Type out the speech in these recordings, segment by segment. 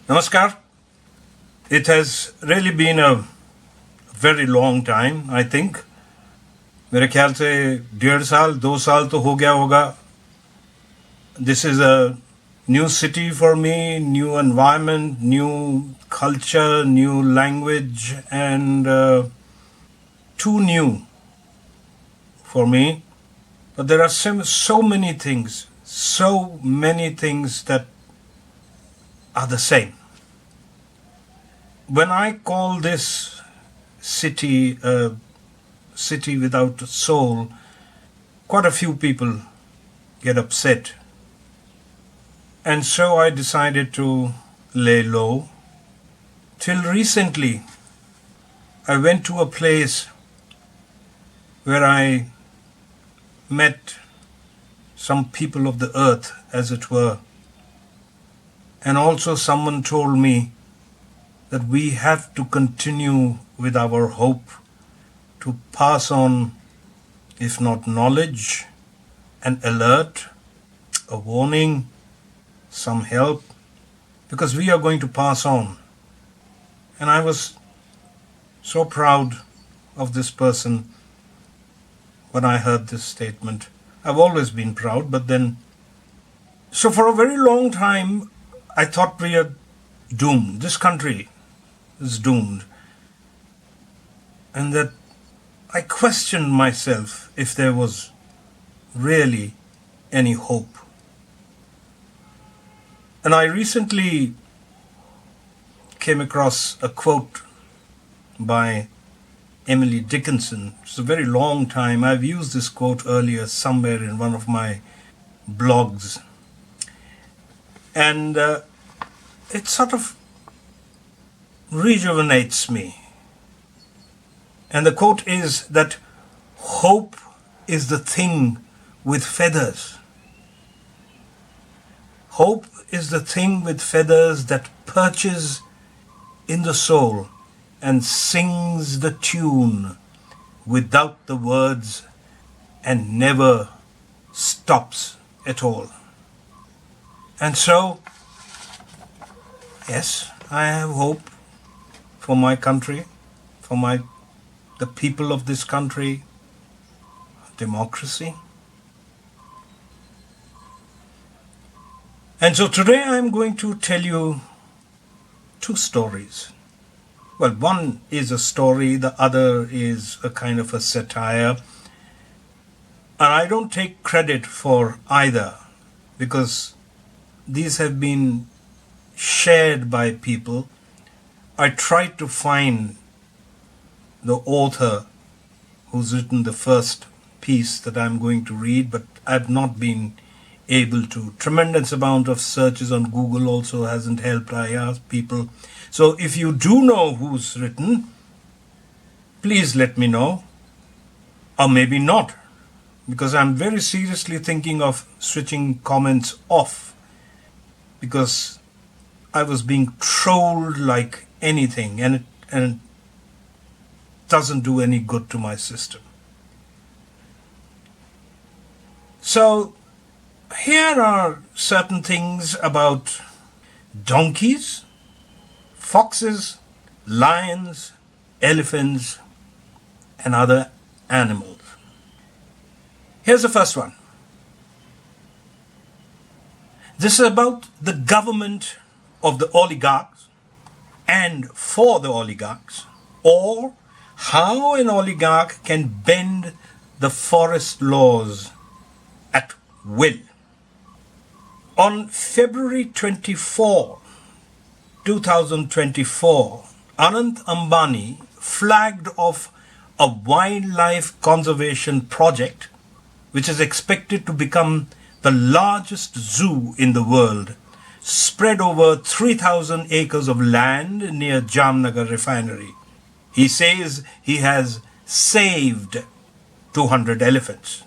Namaskar. It has really been a very long time, I think. मेरे ख्याल से 1.5 2 साल तो हो गया होगा. This is a new city for me, new environment, new culture, new language, and too new for me. But there are so many things that are the same. When I call this city a city without a soul, quite a few people get upset. And so I decided to lay low. Till recently, I went to a place where I met some people of the earth, as it were. And also someone told me that we have to continue with our hope to pass on, if not knowledge, an alert, a warning, some help, because we are going to pass on. And I was so proud of this person when I heard this statement. I've always been proud, but then, so for a very long time, I thought we are doomed. This country is doomed. And that I questioned myself if there was really any hope. And I recently came across a quote by Emily Dickinson. It's a very long time. I've used this quote earlier somewhere in one of my blogs. And it sort of rejuvenates me. And the quote is that hope is the thing with feathers. Hope is the thing with feathers that perches in the soul and sings the tune without the words and never stops at all. And so, yes, I have hope for my country, for the people of this country, democracy. And so today I'm going to tell you 2 stories. Well, one is a story, the other is a kind of a satire. And I don't take credit for either, because these have been shared by people. I tried to find the author who's written the first piece that I'm going to read, but I've not been able to. Tremendous amount of searches on Google also hasn't helped. I asked people. So if you do know who's written, please let me know. Or maybe not, because I'm very seriously thinking of switching comments off, because I was being trolled like anything, and it doesn't do any good to my system. So here are certain things about donkeys, foxes, lions, elephants, and other animals. Here's the first one. This is about the government of the oligarchs and for the oligarchs, or how an oligarch can bend the forest laws at will. On February 24, 2024, Anant Ambani flagged off a wildlife conservation project which is expected to become the largest zoo in the world, spread over 3,000 acres of land near Jamnagar refinery. He says he has saved 200 elephants.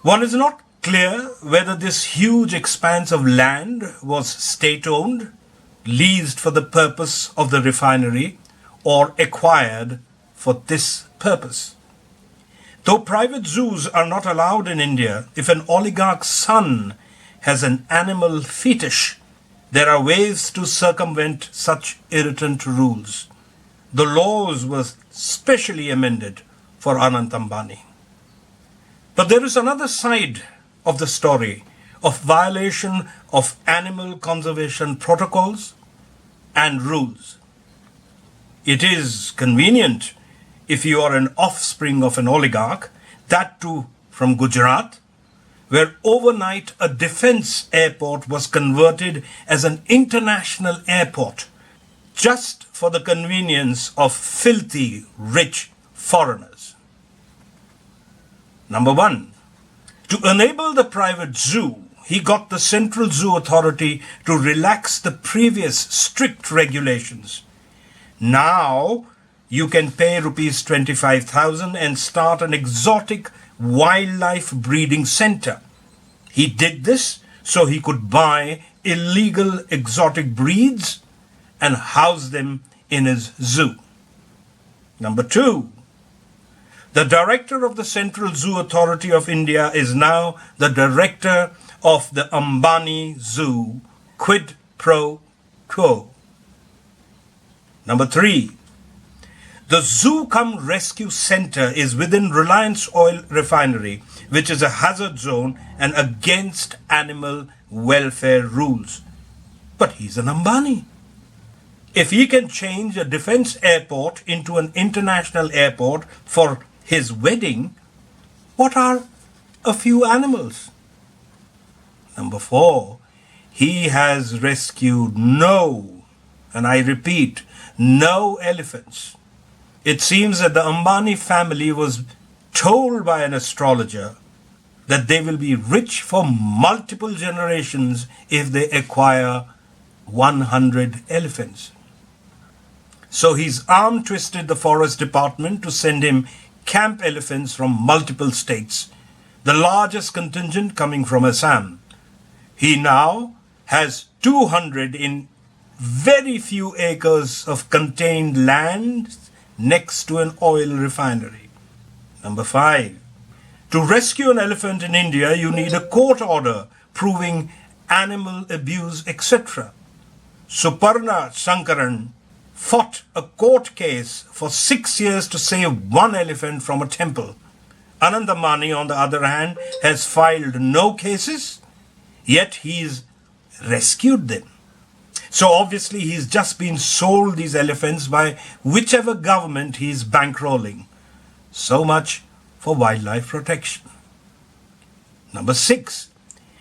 One is not clear whether this huge expanse of land was state-owned, leased for the purpose of the refinery, or acquired for this purpose. Though private zoos are not allowed in India, if an oligarch's son has an animal fetish, There are ways to circumvent such irritant rules. The laws were specially amended for Anant Ambani. But there is another side of the story of violation of animal conservation protocols and rules. It is convenient if you are an offspring of an oligarch, that too from Gujarat, where overnight a defense airport was converted as an international airport just for the convenience of filthy rich foreigners. Number one, to enable the private zoo, he got the Central Zoo Authority to relax the previous strict regulations. Now you can pay rupees 25,000 and start an exotic wildlife breeding center. He did this so he could buy illegal exotic breeds and house them in his zoo. Number two, the director of the Central Zoo Authority of India is now the director of the Ambani Zoo, quid pro quo. Number three, the Zoo Cum Rescue Center is within Reliance Oil Refinery, which is a hazard zone and against animal welfare rules. But he's an Ambani. If he can change a defense airport into an international airport for his wedding, what are a few animals? Number four, he has rescued no, and I repeat, no elephants. It seems that the Ambani family was told by an astrologer that they will be rich for multiple generations if they acquire 100 elephants. So he's arm twisted the forest department to send him camp elephants from multiple states, the largest contingent coming from Assam. He now has 200 in very few acres of contained land next to an oil refinery. Number five, to rescue an elephant in India, you need a court order proving animal abuse, etc. Suparna Sankaran fought a court case for 6 years to save one elephant from a temple. Anant Ambani, on the other hand, has filed no cases, yet he's rescued them. So obviously he's just been sold these elephants by whichever government he's bankrolling. So much for wildlife protection. Number six,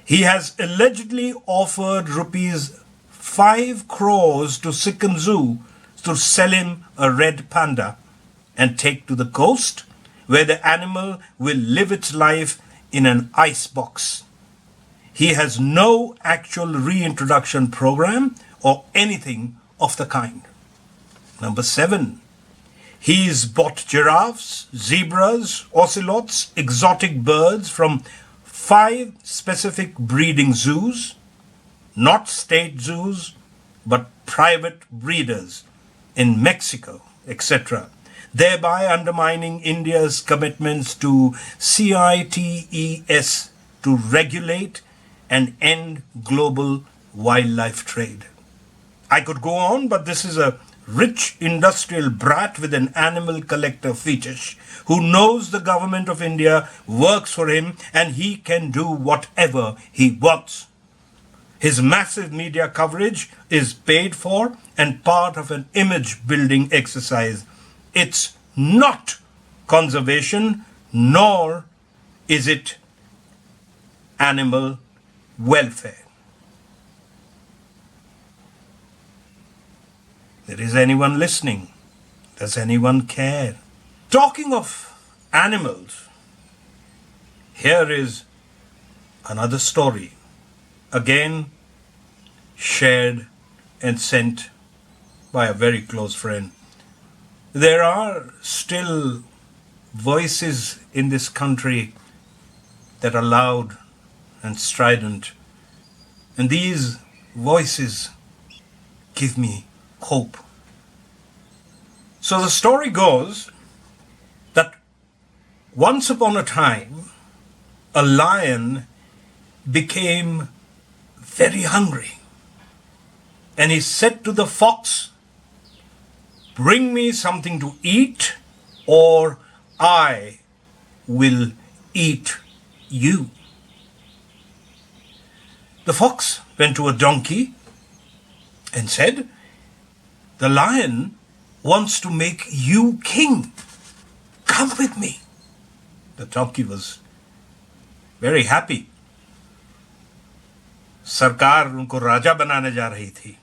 he has allegedly offered rupees 5 crores to Sikkim Zoo to sell him a red panda and take to the coast where the animal will live its life in an ice box. He has no actual reintroduction program or anything of the kind. Number seven, he's bought giraffes, zebras, ocelots, exotic birds from 5 specific breeding zoos, not state zoos, but private breeders in Mexico, etc., thereby undermining India's commitments to CITES to regulate and end global wildlife trade. I could go on, but this is a rich industrial brat with an animal collector fetish who knows the government of India works for him and he can do whatever he wants. His massive media coverage is paid for and part of an image building exercise. It's not conservation, nor is it animal welfare. There is anyone listening? Does anyone care? Talking of animals, here is another story, again shared and sent by a very close friend. There are still voices in this country that are loud and strident, and these voices give me hope. So the story goes that once upon a time, a lion became very hungry. And he said to the fox, "Bring me something to eat, or I will eat you." The fox went to a donkey and said, "The lion wants to make you king. Come with me." The donkey was very happy. सरकार उनको राजा बनाने जा रही थी.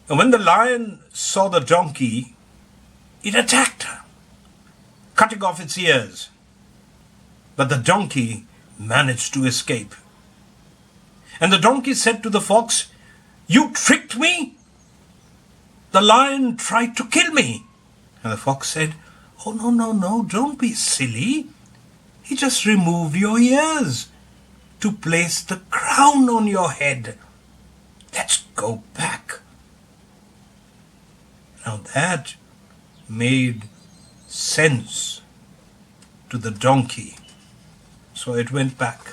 And when the lion saw the donkey, it attacked her, cutting off its ears. But the donkey managed to escape. And the donkey said to the fox, "You tricked me? The lion tried to kill me." And the fox said, "Oh, no, don't be silly. He just removed your ears to place the crown on your head. Let's go back." Now that made sense to the donkey. So it went back.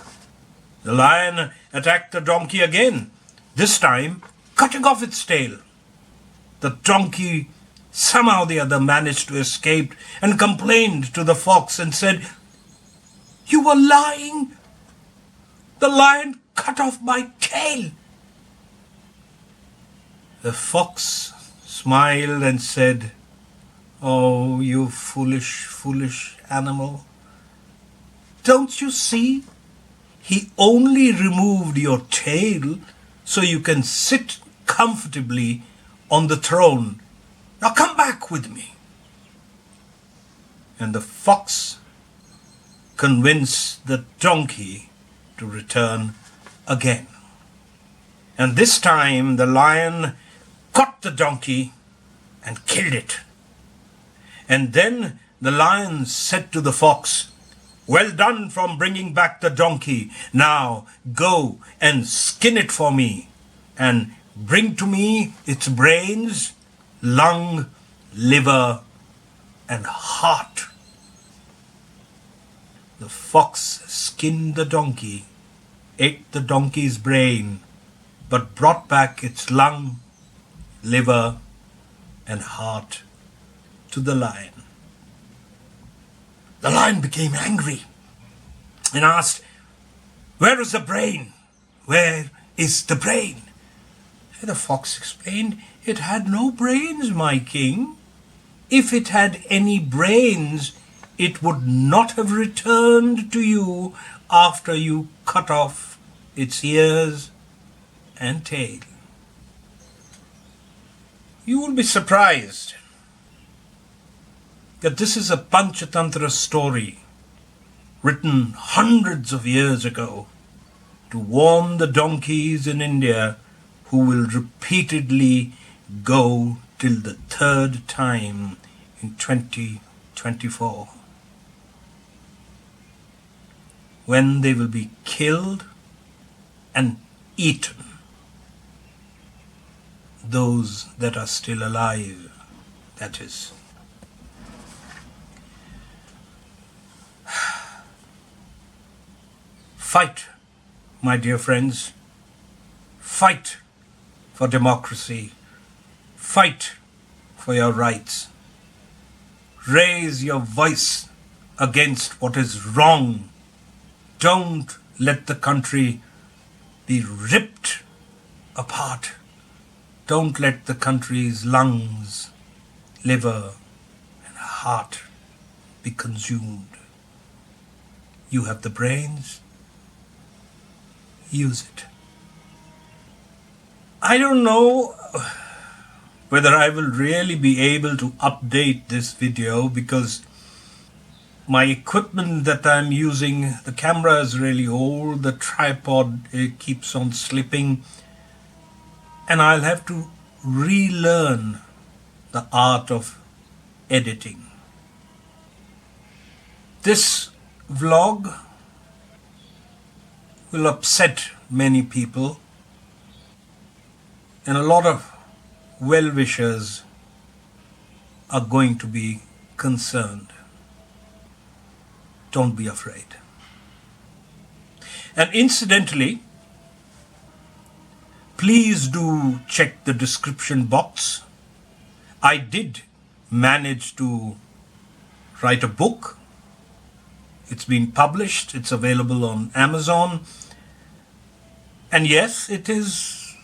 The lion attacked the donkey again, this time cutting off its tail. The donkey somehow or the other managed to escape and complained to the fox and said, "You were lying. The lion cut off my tail." The fox smiled and said, "Oh, you foolish animal. Don't you see? He only removed your tail so you can sit comfortably on the throne. Now come back with me." And the fox convinced the donkey to return again. And this time the lion caught the donkey and killed it. And then the lion said to the fox, "Well done from bringing back the donkey. Now go and skin it for me and bring to me its brains, lung, liver, and heart." The fox skinned the donkey, ate the donkey's brain, but brought back its lung, liver, and heart to the lion. The lion became angry and asked, "Where is the brain? Where is the brain?" And the fox explained, "It had no brains, my king. If it had any brains, it would not have returned to you after you cut off its ears and tail." You will be surprised that this is a Panchatantra story written hundreds of years ago to warn the donkeys in India who will repeatedly go till the third time in 2024, when they will be killed and eaten, those that are still alive, that is. Fight, my dear friends. Fight for democracy. Fight for your rights. Raise your voice against what is wrong. Don't let the country be ripped apart. Don't let the country's lungs, liver, and heart be consumed. You have the brains. Use it. I don't know whether I will really be able to update this video because my equipment that I'm using, the camera is really old, the tripod keeps on slipping, and I'll have to relearn the art of editing. This vlog will upset many people, and a lot of well-wishers are going to be concerned. Don't be afraid. And incidentally, please do check the description box. I did manage to write a book. It's been published. It's available on Amazon. And yes, it is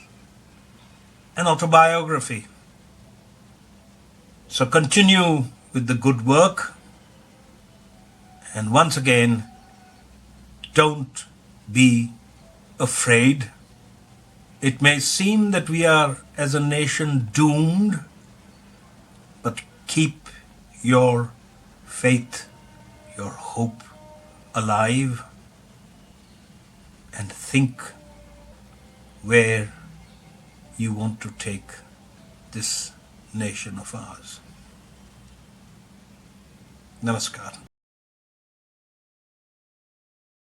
an autobiography. So continue with the good work. And once again, don't be afraid. It may seem that we are, as a nation, doomed, but keep your faith, your hope alive, and think where you want to take this nation of ours. Namaskar.